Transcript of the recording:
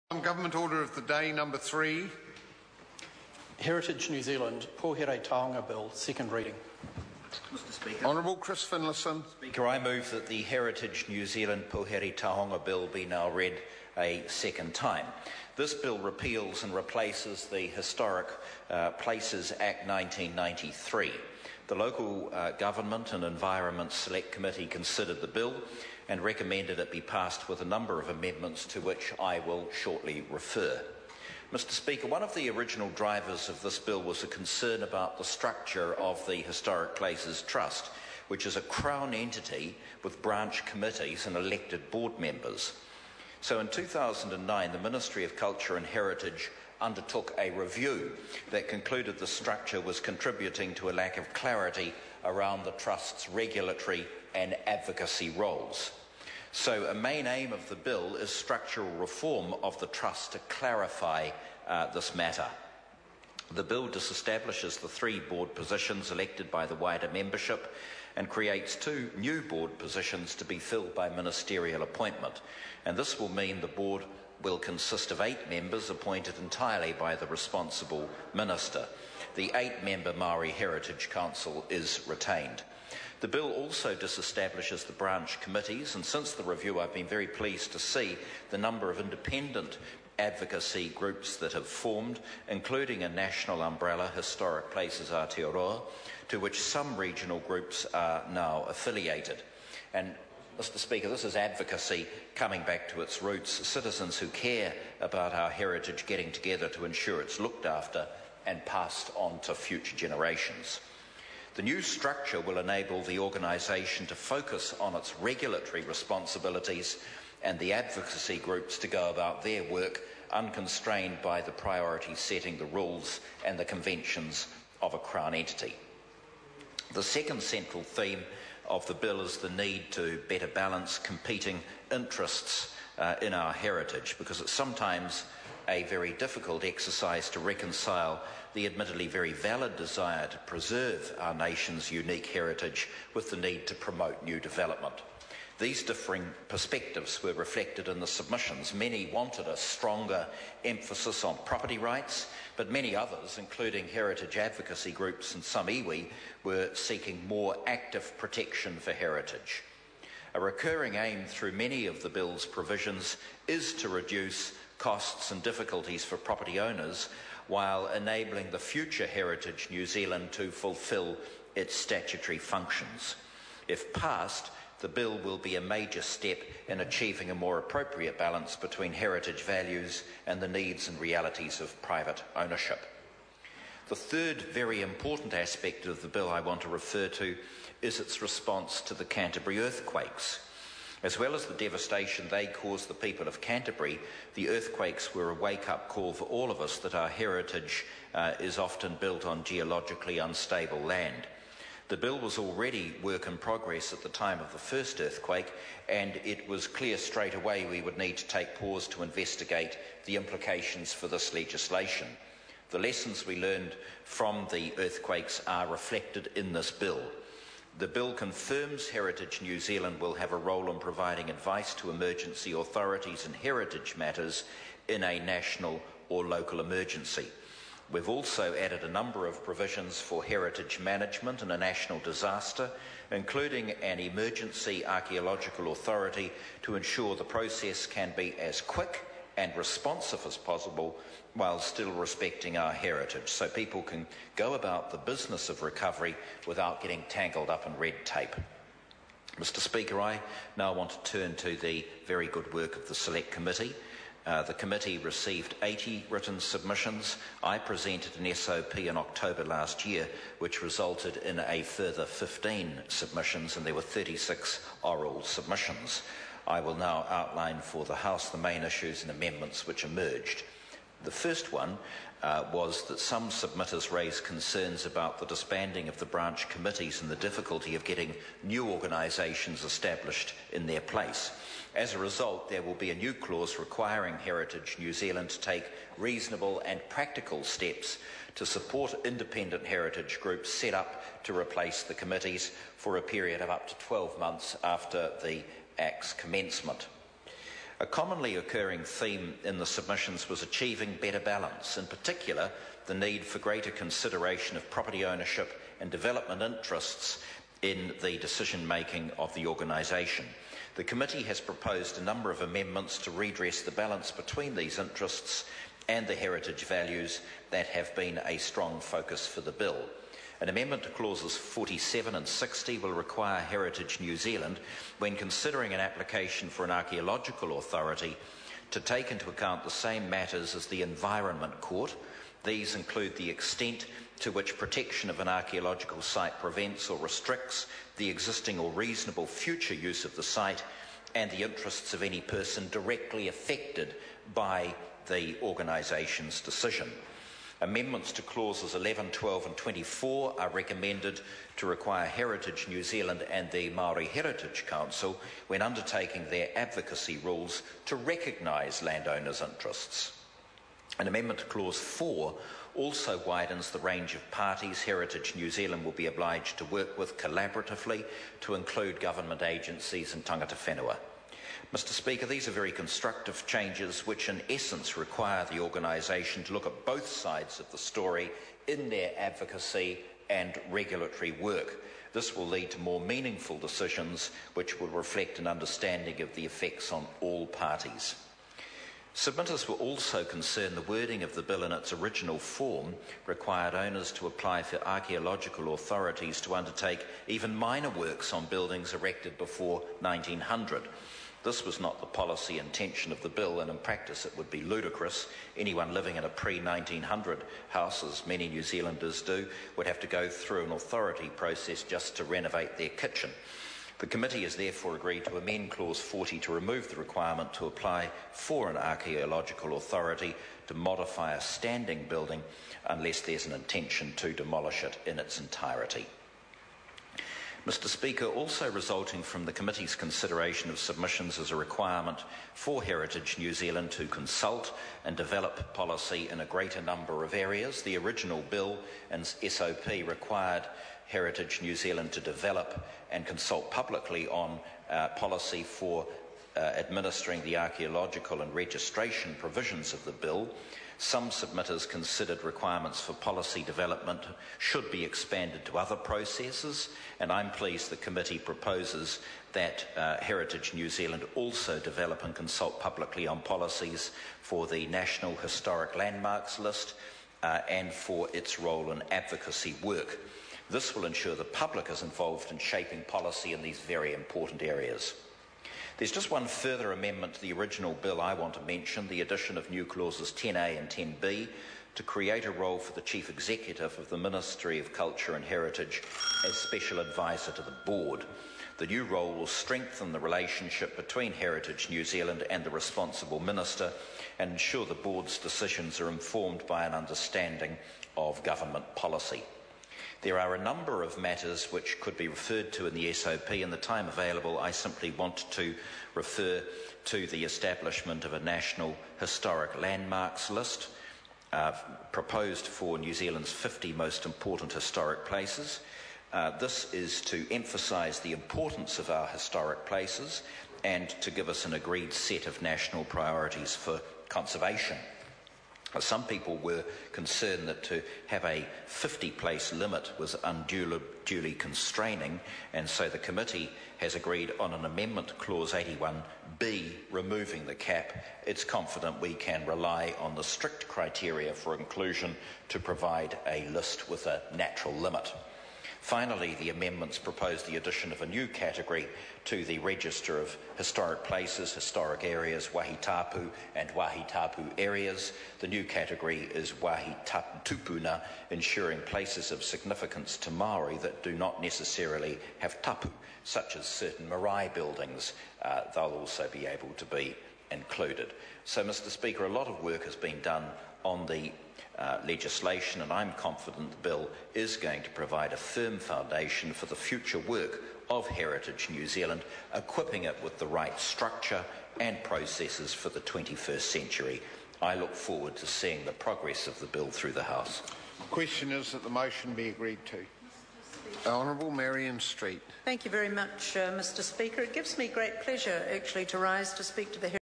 Government Order of the Day, number 3. Heritage New Zealand, Pouhere Taonga Bill, second reading. Mr Speaker. Honourable Chris Finlayson. Speaker, I move that the Heritage New Zealand Pouhere Taonga Bill be now read a second time. This bill repeals and replaces the Historic Places Act 1993. The Local Government and Environment Select Committee considered the bill and recommended it be passed with a number of amendments to which I will shortly refer. Mr Speaker, one of the original drivers of this bill was a concern about the structure of the Historic Places Trust, which is a Crown entity with branch committees and elected board members. So in 2009, the Ministry of Culture and Heritage undertook a review that concluded the structure was contributing to a lack of clarity around the Trust's regulatory and advocacy roles. So a main aim of the bill is structural reform of the Trust to clarify this matter. The bill disestablishes the 3 board positions elected by the wider membership and creates 2 new board positions to be filled by ministerial appointment. And this will mean the board will consist of 8 members appointed entirely by the responsible minister. The 8-member Maori Heritage Council is retained. The bill also disestablishes the branch committees, and since the review I've been very pleased to see the number of independent advocacy groups that have formed, including a national umbrella, Historic Places Aotearoa, to which some regional groups are now affiliated. And Mr Speaker, this is advocacy coming back to its roots, citizens who care about our heritage getting together to ensure it's looked after and passed on to future generations. The new structure will enable the organisation to focus on its regulatory responsibilities and the advocacy groups to go about their work unconstrained by the priorities setting the rules and the conventions of a Crown entity. The second central theme of the bill is the need to better balance competing interests in our heritage, because it's sometimes a very difficult exercise to reconcile the admittedly very valid desire to preserve our nation's unique heritage with the need to promote new development. These differing perspectives were reflected in the submissions. Many wanted a stronger emphasis on property rights, but many others, including heritage advocacy groups and some iwi, were seeking more active protection for heritage. A recurring aim through many of the bill's provisions is to reduce costs and difficulties for property owners while enabling the future Heritage New Zealand to fulfil its statutory functions. If passed, the bill will be a major step in achieving a more appropriate balance between heritage values and the needs and realities of private ownership. The third very important aspect of the bill I want to refer to is its response to the Canterbury earthquakes. As well as the devastation they caused the people of Canterbury, the earthquakes were a wake-up call for all of us that our heritage is often built on geologically unstable land. The bill was already work in progress at the time of the first earthquake, and it was clear straight away we would need to take pause to investigate the implications for this legislation. The lessons we learned from the earthquakes are reflected in this bill. The bill confirms Heritage New Zealand will have a role in providing advice to emergency authorities in heritage matters in a national or local emergency. We've also added a number of provisions for heritage management in a national disaster, including an emergency archaeological authority to ensure the process can be as quick and responsive as possible while still respecting our heritage, so people can go about the business of recovery without getting tangled up in red tape. Mr Speaker, I now want to turn to the very good work of the Select Committee. The committee received 80 written submissions. I presented an SOP in October last year, which resulted in a further 15 submissions, and there were 36 oral submissions. I will now outline for the House the main issues and amendments which emerged. The first one was that some submitters raised concerns about the disbanding of the branch committees and the difficulty of getting new organisations established in their place. As a result, there will be a new clause requiring Heritage New Zealand to take reasonable and practical steps to support independent heritage groups set up to replace the committees for a period of up to 12 months after the Act's commencement. A commonly occurring theme in the submissions was achieving better balance, in particular the need for greater consideration of property ownership and development interests in the decision-making of the organisation. The committee has proposed a number of amendments to redress the balance between these interests and the heritage values that have been a strong focus for the bill. An amendment to clauses 47 and 60 will require Heritage New Zealand, when considering an application for an archaeological authority, to take into account the same matters as the Environment Court. These include the extent to which protection of an archaeological site prevents or restricts the existing or reasonable future use of the site, and the interests of any person directly affected by the organisation's decision. Amendments to clauses 11, 12 and 24 are recommended to require Heritage New Zealand and the Māori Heritage Council, when undertaking their advocacy rules, to recognise landowners' interests. An amendment to clause 4 also widens the range of parties Heritage New Zealand will be obliged to work with collaboratively, to include government agencies and tangata whenua. Mr. Speaker, these are very constructive changes which in essence require the organisation to look at both sides of the story in their advocacy and regulatory work. This will lead to more meaningful decisions which will reflect an understanding of the effects on all parties. Submitters were also concerned the wording of the bill in its original form required owners to apply for archaeological authorities to undertake even minor works on buildings erected before 1900. This was not the policy intention of the bill, and in practice it would be ludicrous. Anyone living in a pre-1900 house, as many New Zealanders do, would have to go through an authority process just to renovate their kitchen. The committee has therefore agreed to amend clause 40 to remove the requirement to apply for an archaeological authority to modify a standing building unless there's an intention to demolish it in its entirety. Mr. Speaker, also resulting from the committee's consideration of submissions as a requirement for Heritage New Zealand to consult and develop policy in a greater number of areas, the original bill and SOP required Heritage New Zealand to develop and consult publicly on policy for administering the archaeological and registration provisions of the bill. Some submitters considered requirements for policy development should be expanded to other processes, and I'm pleased the committee proposes that Heritage New Zealand also develop and consult publicly on policies for the National Historic Landmarks List and for its role in advocacy work. This will ensure the public is involved in shaping policy in these very important areas. There's just one further amendment to the original bill I want to mention, the addition of new clauses 10A and 10B to create a role for the Chief Executive of the Ministry of Culture and Heritage as Special Advisor to the Board. The new role will strengthen the relationship between Heritage New Zealand and the responsible Minister and ensure the Board's decisions are informed by an understanding of government policy. There are a number of matters which could be referred to in the SOP. In the time available, I simply want to refer to the establishment of a National Historic Landmarks List proposed for New Zealand's 50 most important historic places. This is to emphasise the importance of our historic places and to give us an agreed set of national priorities for conservation. Some people were concerned that to have a 50-place limit was unduly constraining, and so the committee has agreed on an amendment to clause 81B, removing the cap. It's confident we can rely on the strict criteria for inclusion to provide a list with a natural limit. Finally, the amendments propose the addition of a new category to the Register of Historic Places, Historic Areas, Wāhi Tapu and Wāhi Tapu Areas. The new category is Wāhi Tupuna, ensuring places of significance to Māori that do not necessarily have tapu, such as certain marae buildings. They'll also be able to be included. So, Mr. Speaker, a lot of work has been done on the legislation, and I'm confident the bill is going to provide a firm foundation for the future work of Heritage New Zealand, equipping it with the right structure and processes for the 21st century. I look forward to seeing the progress of the bill through the House. The question is that the motion be agreed to. Honourable Marion Street. Thank you very much, Mr. Speaker. It gives me great pleasure, actually, to rise to speak to the